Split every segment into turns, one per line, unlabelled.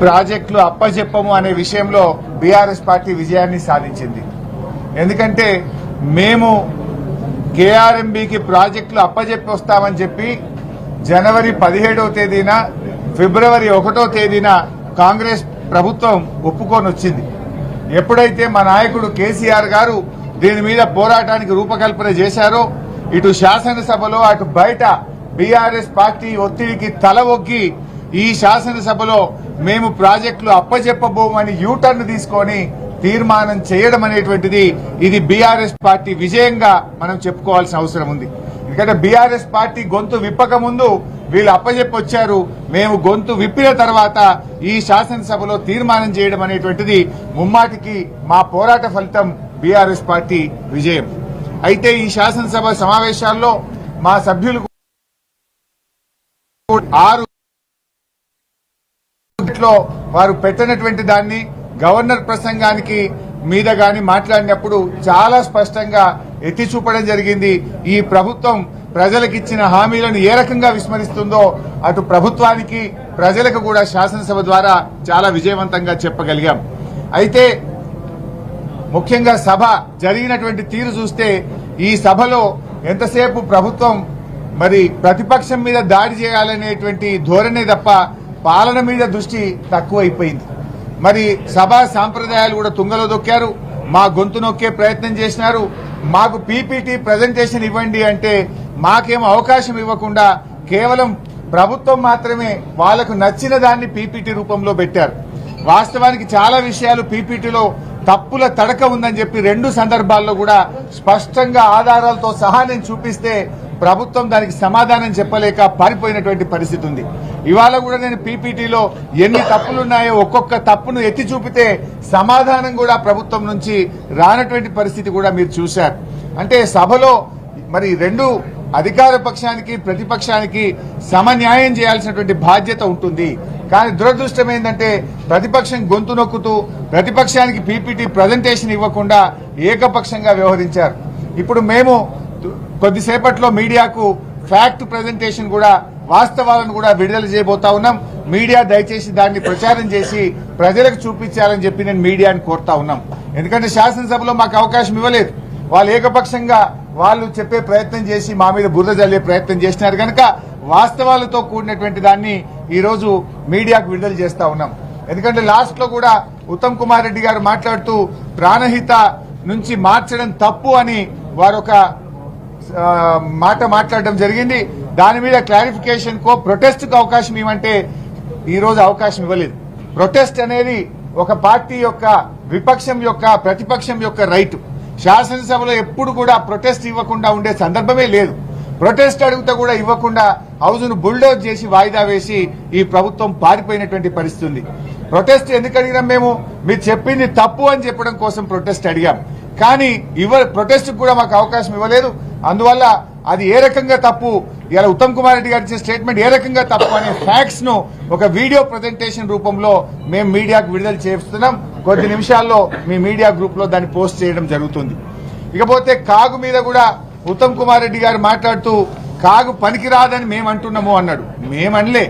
ప్రాజెక్టులు అప్పజెప్పము అనే విషయంలో బీఆర్ఎస్ పార్టీ విజయాన్ని సాధించింది. ఎందుకంటే మేము కేఆర్ఎంబీకి ప్రాజెక్టులు అప్పజెప్పి వస్తామని చెప్పి జనవరి 17వ తేదీన ఫిబ్రవరి 1వ తేదీన కాంగ్రెస్ ప్రభుత్వం ఒప్పుకొని వచ్చింది. ఎప్పుడైతే మా నాయకుడు కేసీఆర్ గారు దీని మీద పోరాటానికి రూపకల్పన చేశారో ఇటు శాసనసభలో అటు బయట బీఆర్ఎస్ పార్టీ ఒత్తిడికి తల ఒగ్గి ఈ శాసనసభలో మేము ప్రాజెక్టులు అప్పజెప్పబోమని యూటర్న్ తీసుకొని తీర్మానం చేయడం అనేటువంటిది ఇది బీఆర్ఎస్ పార్టీ విజయంగా మనం చెప్పుకోవాల్సిన అవసరం ఉంది. ఎందుకంటే బీఆర్ఎస్ పార్టీ గొంతు విప్పక ముందు వీళ్ళు అప్పజెప్పొచ్చారు. మేము గొంతు విప్పిన తర్వాత ఈ శాసనసభలో తీర్మానం చేయడం అనేటువంటిది ముమ్మాటికి మా పోరాట ఫలితం బీఆర్ఎస్ పార్టీ విజయం. అయితే ఈ శాసనసభ సమావేశాల్లో మా సభ్యులు 6 వారు పెట్టినటువంటి దాన్ని గవర్నర్ ప్రసంగానికి మీద గాని మాట్లాడినప్పుడు చాలా స్పష్టంగా ఎత్తి చూపడం జరిగింది. ఈ ప్రభుత్వం ప్రజలకిచ్చిన హామీలను ఏ రకంగా విస్మరిస్తుందో అటు ప్రభుత్వానికి ప్రజలకు కూడా శాసనసభ ద్వారా చాలా విజయవంతంగా చెప్పగలిగాం. అయితే ముఖ్యంగా సభ జరిగినటువంటి తీరు చూస్తే ఈ సభలో ఎంతసేపు ప్రభుత్వం మరి ప్రతిపక్షం మీద దాడి చేయాలనేటువంటి ధోరణే తప్ప పాలన మీద దృష్టి తక్కువైపోయింది. మరి సభా సాంప్రదాయాలు కూడా తుంగలో దొక్కారు. మా గొంతు నొక్కే ప్రయత్నం చేసినారు. మాకు పీపీటీ ప్రజెంటేషన్ ఇవ్వండి అంటే మాకేం అవకాశం ఇవ్వకుండా కేవలం ప్రభుత్వం మాత్రమే వాళ్లకు నచ్చిన దాన్ని పీపీటీ రూపంలో పెట్టారు. వాస్తవానికి చాలా విషయాలు పీపీటీలో తప్పుల తడక ఉందని చెప్పి 2 సందర్భాల్లో కూడా స్పష్టంగా ఆధారాలతో సహా నేను చూపిస్తే ప్రభుత్వం దానికి సమాధానం చెప్పలేక పారిపోయినటువంటి పరిస్థితి ఉంది. ఇవాళ కూడా నేను పీపీటీలో ఎన్ని తప్పులున్నాయో ఒక్కొక్క తప్పును ఎత్తి చూపితే సమాధానం కూడా ప్రభుత్వం నుంచి రానటువంటి పరిస్థితి కూడా మీరు చూశారు. అంటే సభలో మరి 2 అధికార పక్షానికి ప్రతిపక్షానికి సమన్యాయం చేయాల్సినటువంటి బాధ్యత ఉంటుంది. కానీ దురదృష్టం ఏంటంటే ప్రతిపక్షం గొంతు నొక్కుతూ ప్రతిపక్షానికి పీపీటీ ప్రజెంటేషన్ ఇవ్వకుండా ఏకపక్షంగా వ్యవహరించారు. ఇప్పుడు మేము కొద్దిసేపట్లో మీడియాకు ఫ్యాక్ట్ ప్రజెంటేషన్ కూడా వాస్తవాలను కూడా విడుదల చేయబోతా ఉన్నాం. మీడియా దయచేసి దాన్ని ప్రచారం చేసి ప్రజలకు చూపించాలని చెప్పి నేను మీడియాని కోరుతా ఉన్నాం. ఎందుకంటే శాసనసభలో మాకు అవకాశం ఇవ్వలేదు. వాళ్ళు ఏకపక్షంగా వాళ్ళు చెప్పే ప్రయత్నం చేసి మా మీద బురద జల్లే ప్రయత్నం చేసినారు కనుక వాస్తవాలతో కూడినటువంటి దాన్ని ఈ రోజు మీడియాకు విడుదల చేస్తా ఉన్నాం. ఎందుకంటే లాస్ట్ లో కూడా ఉత్తమ్ కుమార్ రెడ్డి గారు మాట్లాడుతూ ప్రాణహిత నుంచి మార్చడం తప్పు అని వారొక మాట మాట్లాడడం జరిగింది. దాని మీద క్లారిఫికేషన్ కో ప్రొటెస్ట్ కు అవకాశం ఇవ్వమంటే ఈ రోజు అవకాశం ఇవ్వలేదు. ప్రొటెస్ట్ అనేది ఒక పార్టీ యొక్క విపక్షం యొక్క ప్రతిపక్షం యొక్క రైట్. శాసనసభలో ఎప్పుడు కూడా ప్రొటెస్ట్ ఇవ్వకుండా ఉండే సందర్భమే లేదు. ప్రొటెస్ట్ అడుగుతా కూడా ఇవ్వకుండా హౌజ్ను బుల్డోజ్ చేసి వాయిదా వేసి ఈ ప్రభుత్వం పారిపోయినటువంటి పరిస్థితి ఉంది. ప్రొటెస్ట్ ఎందుకు అడిగినాం? మేము మీరు చెప్పింది తప్పు అని చెప్పడం కోసం ప్రొటెస్ట్ అడిగాం. కానీ ప్రొటెస్ట్ కూడా మాకు అవకాశం ఇవ్వలేదు. అందువల్ల అది ఏ రకంగా తప్పు, ఇలా ఉత్తమ్ కుమార్ రెడ్డి గారి స్టేట్మెంట్ ఏ రకంగా తప్పు అనే ఫ్యాక్ట్స్ ను ఒక వీడియో ప్రజెంటేషన్ రూపంలో మేము మీడియాకు విడుదల చేస్తున్నాం. కొద్ది నిమిషాల్లో మీ మీడియా గ్రూప్ లో దాన్ని పోస్ట్ చేయడం జరుగుతుంది. ఇకపోతే కాగు మీద కూడా ఉత్తమ్ కుమార్ రెడ్డి గారు మాట్లాడుతూ కాగు పనికిరాదని మేము అంటున్నాము అన్నాడు. మేమనలే,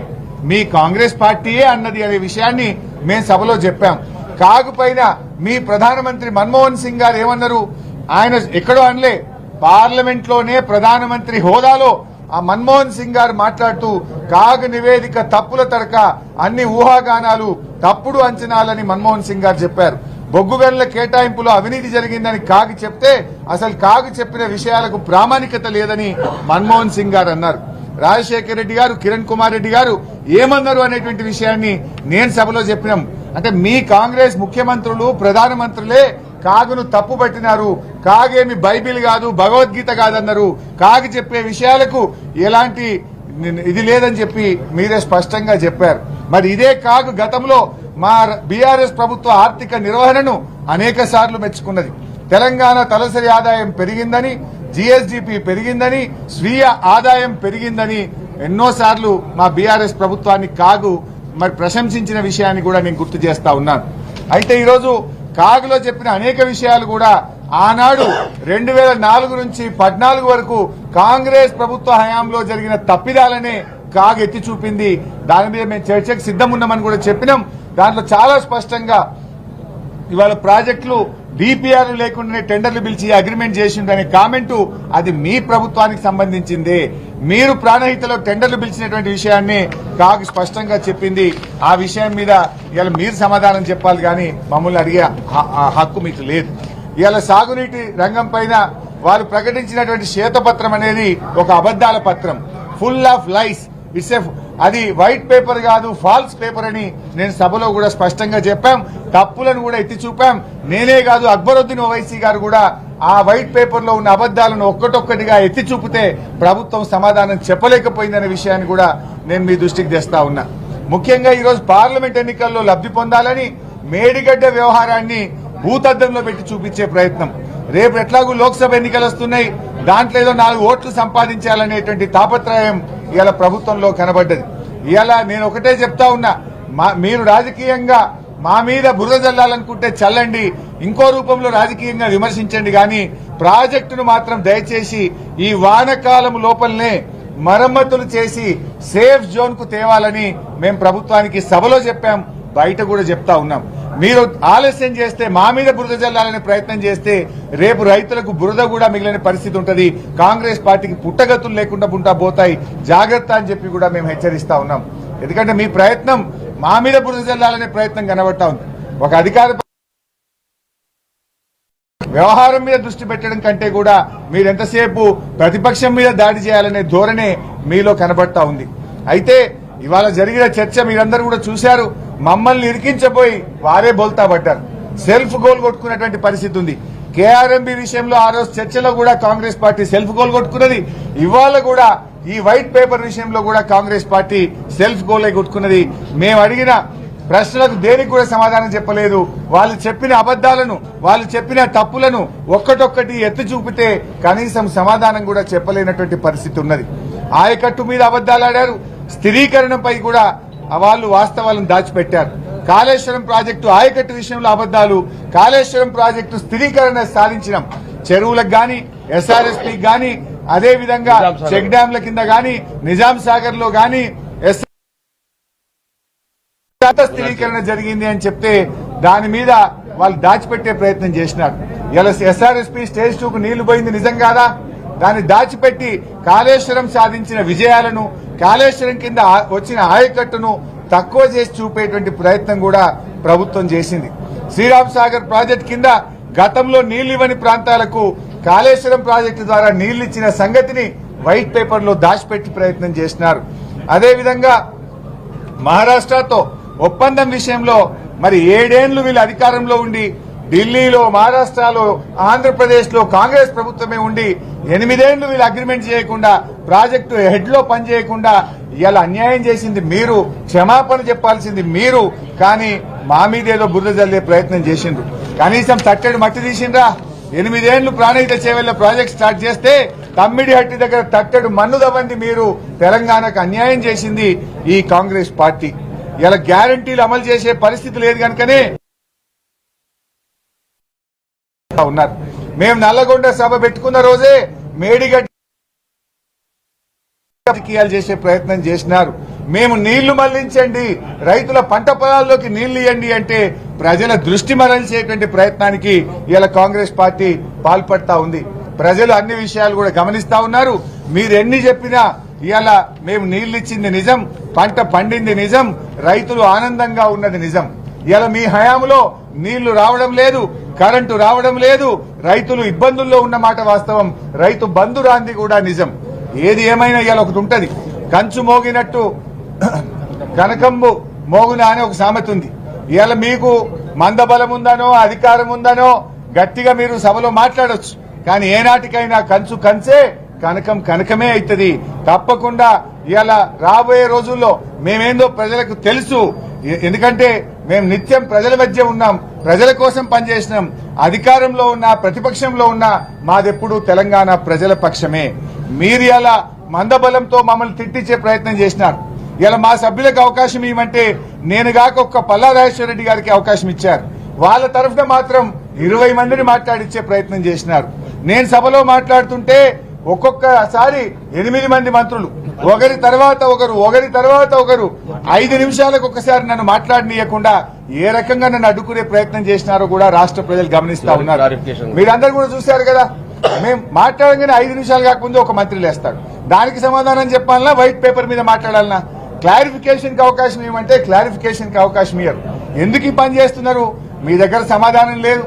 మీ కాంగ్రెస్ పార్టీయే అన్నది అనే విషయాన్ని మేము సభలో చెప్పాం. కాగు పైన మీ ప్రధానమంత్రి మన్మోహన్ సింగ్ గారు ఏమన్నారు? ఆయన ఎక్కడో అనలే, పార్లమెంట్ లోనే ప్రధానమంత్రి హోదాలో ఆ మన్మోహన్ సింగ్ గారు మాట్లాడుతూ కాగ్ నివేదిక తప్పుల తడక, అన్ని ఊహాగానాలు, తప్పుడు అంచనాలని మన్మోహన్ సింగ్ గారు చెప్పారు. బొగ్గుగనుల కేటాయింపులో అవినీతి జరిగిందని కాగ్ చెప్తే అసలు కాగ్ చెప్పిన విషయాలకు ప్రామాణికత లేదని మన్మోహన్ సింగ్ గారు అన్నారు. రాజశేఖర రెడ్డి గారు, కిరణ్ కుమార్ రెడ్డి గారు ఏమన్నారు అనేటువంటి విషయాన్ని నేను సభలో చెప్పినాం. అంటే మీ కాంగ్రెస్ ముఖ్యమంత్రులు ప్రధానమంత్రులే కాగును తప్పు పట్టినారు. కాగేమి బైబిల్ కాదు, భగవద్గీత కాదన్నారు. కాగు చెప్పే విషయాలకు ఎలాంటి ఇది లేదని చెప్పి మీరే స్పష్టంగా చెప్పారు. మరి ఇదే కాగు గతంలో మా బీఆర్ఎస్ ప్రభుత్వ ఆర్థిక నిర్వహణను అనేక సార్లు మెచ్చుకున్నది. తెలంగాణ తలసరి ఆదాయం పెరిగిందని, జీఎస్డీపీ పెరిగిందని, స్వీయ ఆదాయం పెరిగిందని ఎన్నోసార్లు మా బీఆర్ఎస్ ప్రభుత్వాన్ని కాగు మరి ప్రశంసించిన విషయాన్ని కూడా నేను గుర్తు చేస్తా ఉన్నాను. అయితే ఈరోజు కాగులో చెప్పిన అనేక విషయాలు కూడా ఆనాడు 2004 నుంచి 14 వరకు కాంగ్రెస్ ప్రభుత్వ హయాంలో జరిగిన తప్పిదాలనే కాగ్ ఎత్తి చూపింది. దాని మీద మేము చర్చకు సిద్ధమున్నామని కూడా చెప్పినాం. దాంట్లో చాలా స్పష్టంగా ఇవాళ ప్రాజెక్టులు డిపిఆర్ లేకుండానే టెండర్లు పిలిచి అగ్రిమెంట్ చేసిందనే కామెంటు అది మీ ప్రభుత్వానికి సంబంధించింది. మీరు ప్రాణహితలో టెండర్లు పిలిచినటువంటి విషయాన్ని కాగు స్పష్టంగా చెప్పింది. ఆ విషయం మీద ఇవాళ మీరు సమాధానం చెప్పాలి కానీ మమ్మల్ని అడిగే హక్కు మీకు లేదు. ఇవాళ సాగునీటి రంగం పైన వారు ప్రకటించినటువంటి శ్వేతపత్రం అనేది ఒక అబద్దాల పత్రం, ఫుల్ ఆఫ్ లైస్. అది వైట్ పేపర్ కాదు, ఫాల్స్ పేపర్ అని నేను సభలో కూడా స్పష్టంగా చెప్పాం. తప్పులను కూడా ఎత్తి చూపాం. నేనే కాదు, అక్బరుద్దీన్ ఓవైసీ గారు కూడా ఆ వైట్ పేపర్ లో ఉన్న అబద్దాలను ఒక్కటొక్కటిగా ఎత్తి చూపితే ప్రభుత్వం సమాధానం చెప్పలేకపోయిందనే విషయాన్ని కూడా నేను మీ దృష్టికి తెస్తా ఉన్నా. ముఖ్యంగా ఈరోజు పార్లమెంట్ ఎన్నికల్లో లబ్ధి పొందాలని మేడిగడ్డ వ్యవహారాన్ని భూతద్దంలో పెట్టి చూపించే ప్రయత్నం. రేపు ఎట్లాగూ లోక్సభ ఎన్నికలు వస్తున్నాయి, దాంట్లో ఏదో 4 ఓట్లు సంపాదించాలనేటువంటి తాపత్రయం ఇవాళ ప్రభుత్వంలో కనబడ్డది. ఇవాళ నేను ఒకటే చెప్తా ఉన్నా, మీరు రాజకీయంగా మా మీద బురద చల్లాలనుకుంటే చల్లండి, ఇంకో రూపంలో రాజకీయంగా విమర్శించండి, కానీ ప్రాజెక్టును మాత్రం దయచేసి ఈ వానకాలం లోపలనే మరమ్మతులు చేసి సేఫ్ జోన్ కు తేవాలని మేము ప్రభుత్వానికి సభలో చెప్పాం, బయట కూడా చెప్తా ఉన్నాం. మీరు ఆలస్యం చేస్తే, మా మీద బురద చల్లాలనే ప్రయత్నం చేస్తే రేపు రైతులకు బురద కూడా మిగిలిన పరిస్థితి ఉంటుంది. కాంగ్రెస్ పార్టీకి పుట్టగతులు లేకుండా పోతాయి, జాగ్రత్త అని చెప్పి కూడా మేము హెచ్చరిస్తా ఉన్నాం. ఎందుకంటే మీ ప్రయత్నం మా మీద బురద చల్లాలనే ప్రయత్నం కనబడతా ఉంది. ఒక అధికార వ్యవహారం మీద దృష్టి పెట్టడం కంటే కూడా మీరు ఎంతసేపు ప్రతిపక్షం మీద దాడి చేయాలనే ధోరణే మీలో కనబడతా ఉంది. అయితే ఇవాళ జరిగిన చర్చ మీరందరూ కూడా చూశారు. మమ్మల్ని ఇరికించబోయి వారే బోల్తా పడ్డారు. సెల్ఫ్ గోల్ కొట్టుకున్నటువంటి పరిస్థితి ఉంది. కేఆర్ఎంబీ విషయంలో ఆ రోజు చర్చలో కూడా కాంగ్రెస్ పార్టీ సెల్ఫ్ గోల్ కొట్టుకున్నది. ఇవాళ కూడా ఈ వైట్ పేపర్ విషయంలో కూడా కాంగ్రెస్ పార్టీ సెల్ఫ్ గోలే కొట్టుకున్నది. మేము అడిగిన ప్రశ్నలకు దేనికి కూడా సమాధానం చెప్పలేదు. వాళ్ళు చెప్పిన అబద్దాలను, వాళ్ళు చెప్పిన తప్పులను ఒక్కటొక్కటి ఎత్తి చూపితే కనీసం సమాధానం కూడా చెప్పలేనటువంటి పరిస్థితి ఉన్నది. ఆయకట్టు మీద అబద్దాలు ఆడారు, స్థిరీకరణపై కూడా వాళ్ళు వాస్తవాలను దాచిపెట్టారు. కాళేశ్వరం ప్రాజెక్టు ఆయకట్టు విషయంలో అబద్దాలు, కాళేశ్వరం ప్రాజెక్టు స్థిరీకరణ సాధించినాం. చెరువులకు గాని, ఎస్ఆర్ఎస్పీ గాని, అదేవిధంగా చెక్ డ్యాంల కింద గాని, నిజాం సాగర్ లో గాని స్థిరీకరణ జరిగింది అని చెప్తే దాని మీద వాళ్ళు దాచిపెట్టే ప్రయత్నం చేసినారు. ఇలా ఎస్ఆర్ఎస్పీ స్టేజ్ 2కు నీళ్లు పోయింది నిజం కాదా? దాన్ని దాచిపెట్టి కాళేశ్వరం సాధించిన విజయాలను, కాళేశ్వరం కింద వచ్చిన ఆయకట్టును తక్కువ చేసి చూపేటువంటి ప్రయత్నం కూడా ప్రభుత్వం చేసింది. శ్రీరామ్ సాగర్ ప్రాజెక్టు కింద గతంలో నీళ్లు ఇవ్వని ప్రాంతాలకు కాళేశ్వరం ప్రాజెక్టు ద్వారా నీళ్లు ఇచ్చిన సంగతిని వైట్ పేపర్ లో దాచిపెట్టి ప్రయత్నం చేసినారు. అదేవిధంగా మహారాష్ట్రతో ఒప్పందం విషయంలో మరి 7 ఏళ్లు వీళ్ళు అధికారంలో ఉండి, ఢిల్లీలో, మహారాష్ట్రలో, ఆంధ్రప్రదేశ్ లో కాంగ్రెస్ ప్రభుత్వమే ఉండి 8 ఏళ్లు వీళ్ళు అగ్రిమెంట్ చేయకుండా, ప్రాజెక్టు హెడ్ లో పనిచేయకుండా ఇలా అన్యాయం చేసింది మీరు, క్షమాపణ చెప్పాల్సింది మీరు. కానీ మా మీద ఏదో బురద జల్లే ప్రయత్నం చేసిండ్రు. కనీసం తట్టెడు మట్టి తీసిండ్రా? 8 ఏళ్లు ప్రాణహిత చేవెళ్ల ప్రాజెక్ట్ స్టార్ట్ చేస్తే తమ్మిడి హట్టి దగ్గర తట్టెడు మన్ను దవ్వంది మీరు. తెలంగాణకు అన్యాయం చేసింది ఈ కాంగ్రెస్ పార్టీ. ఇలా గ్యారంటీలు అమలు చేసే పరిస్థితి లేదు కనుకనే ఉన్నారు. మేము నల్లగొండ సభ పెట్టుకున్న రోజే మేడిగడ్డ రాజకీయాలు చేసే ప్రయత్నం చేసినారు. మేము నీళ్లు మళ్లించండి, రైతుల పంట పొలాల్లోకి నీళ్లు ఇవ్వండి అంటే ప్రజల దృష్టి మరల్చేటువంటి ప్రయత్నానికి ఇలా కాంగ్రెస్ పార్టీ పాల్పడతా ఉంది. ప్రజలు అన్ని విషయాలు కూడా గమనిస్తా ఉన్నారు. మీరు ఎన్ని చెప్పినా ఇవాళ మేము నీళ్లు ఇచ్చింది నిజం, పంట పండింది నిజం, రైతులు ఆనందంగా ఉన్నది నిజం. ఇవాళ మీ హయాంలో నీళ్లు రావడం లేదు, కరెంటు రావడం లేదు, రైతులు ఇబ్బందుల్లో ఉన్న మాట వాస్తవం. రైతు బంధు రాంది కూడా నిజం. ఏది ఏమైనా ఇవాళ ఒకటి ఉంటది, కంచు మోగినట్టు కనకంబు మోగునా అనే ఒక సామెత ఉంది. ఇవాళ మీకు మందబలం ఉందనో, అధికారం ఉందనో గట్టిగా మీరు సభలో మాట్లాడొచ్చు, కానీ ఏనాటికైనా కంచు కంచే, కనకం కనకమే అవుతుంది. తప్పకుండా ఇవాళ రాబోయే రోజుల్లో మేమేందో ప్రజలకు తెలుసు. ఎందుకంటే మేము నిత్యం ప్రజల మధ్య ఉన్నాం, ప్రజల కోసం పనిచేసినాం. అధికారంలో ఉన్నా, ప్రతిపక్షంలో ఉన్నా మాదెప్పుడు తెలంగాణ ప్రజల పక్షమే. మీరు ఇలా మందబలంతో మమ్మల్ని తిట్టించే ప్రయత్నం చేసినారు. ఇలా మా సభ్యులకు అవకాశం ఇవ్వమంటే నేను గాక ఒక్క పల్లా రాజేశ్వర రెడ్డి గారికి అవకాశం ఇచ్చారు. వాళ్ళ తరఫున మాత్రం 20 మందిని మాట్లాడించే ప్రయత్నం చేసినారు. నేను సభలో మాట్లాడుతుంటే ఒక్కొక్కసారి 8 మంది మంత్రులు, ఒకరి తర్వాత ఒకరు 5 నిమిషాలకు ఒకసారి నన్ను మాట్లాడనీయకుండా ఏ రకంగా నన్ను అడ్డుకునే ప్రయత్నం చేసినారో కూడా రాష్ట్ర ప్రజలు గమనిస్తా ఉన్నారు. మీరందరూ కూడా చూశారు కదా, మేము మాట్లాడగానే 5 నిమిషాలు కాకముందు ఒక మంత్రి లేస్తాడు. దానికి సమాధానం చెప్పాలన్నా, వైట్ పేపర్ మీద మాట్లాడాలన్నా, క్లారిఫికేషన్ కి అవకాశం ఏమంటే క్లారిఫికేషన్ కి అవకాశం ఇయ్యరు. ఎందుకు ఈ పని చేస్తున్నారు? మీ దగ్గర సమాధానం లేదు.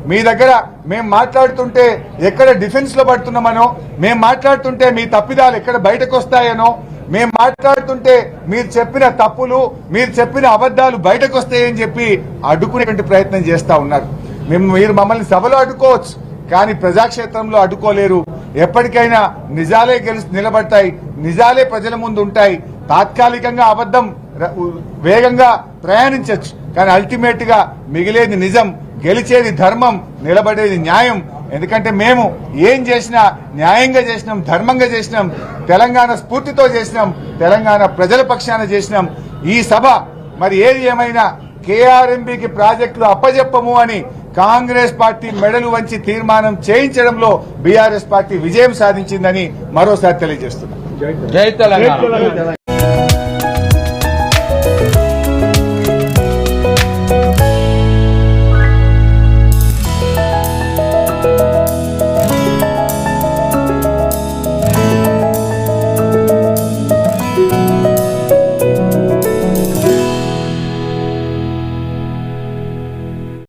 మీ దగ్గర మేము మాట్లాడుతుంటే ఎక్కడ డిఫెన్స్ లో పడుతున్నామనో, మేము మాట్లాడుతుంటే మీ తప్పిదాలు ఎక్కడ బయటకు వస్తాయనో, మేము మాట్లాడుతుంటే మీరు చెప్పిన తప్పులు, మీరు చెప్పిన అబద్దాలు బయటకు వస్తాయని చెప్పి అడ్డుకునేటువంటి ప్రయత్నం చేస్తా ఉన్నారు. మీరు మమ్మల్ని సభలో అడ్డుకోవచ్చు, కానీ ప్రజాక్షేత్రంలో అడ్డుకోలేరు. ఎప్పటికైనా నిజాలే నిలబడతాయి, నిజాలే ప్రజల ముందు ఉంటాయి. తాత్కాలికంగా అబద్దం వేగంగా ప్రయాణించవచ్చు, కానీ అల్టిమేట్ గా మిగిలేది నిజం, గెలిచేది ధర్మం, నిలబడేది న్యాయం. ఎందుకంటే మేము ఏం చేసినా న్యాయంగా చేసినాం, ధర్మంగా చేసినాం, తెలంగాణ స్ఫూర్తితో చేసినాం, తెలంగాణ ప్రజల పక్షాన చేసినాం. ఈ సభ మరి ఏది ఏమైనా కేఆర్ఎంబీకి ప్రాజెక్టులు అప్పజెప్పము అని కాంగ్రెస్ పార్టీ మెడలు వంచి తీర్మానం చేయించడంలో బీఆర్ఎస్ పార్టీ విజయం సాధించిందని మరోసారి తెలియజేస్తున్నాం.
జై తెలంగాణ.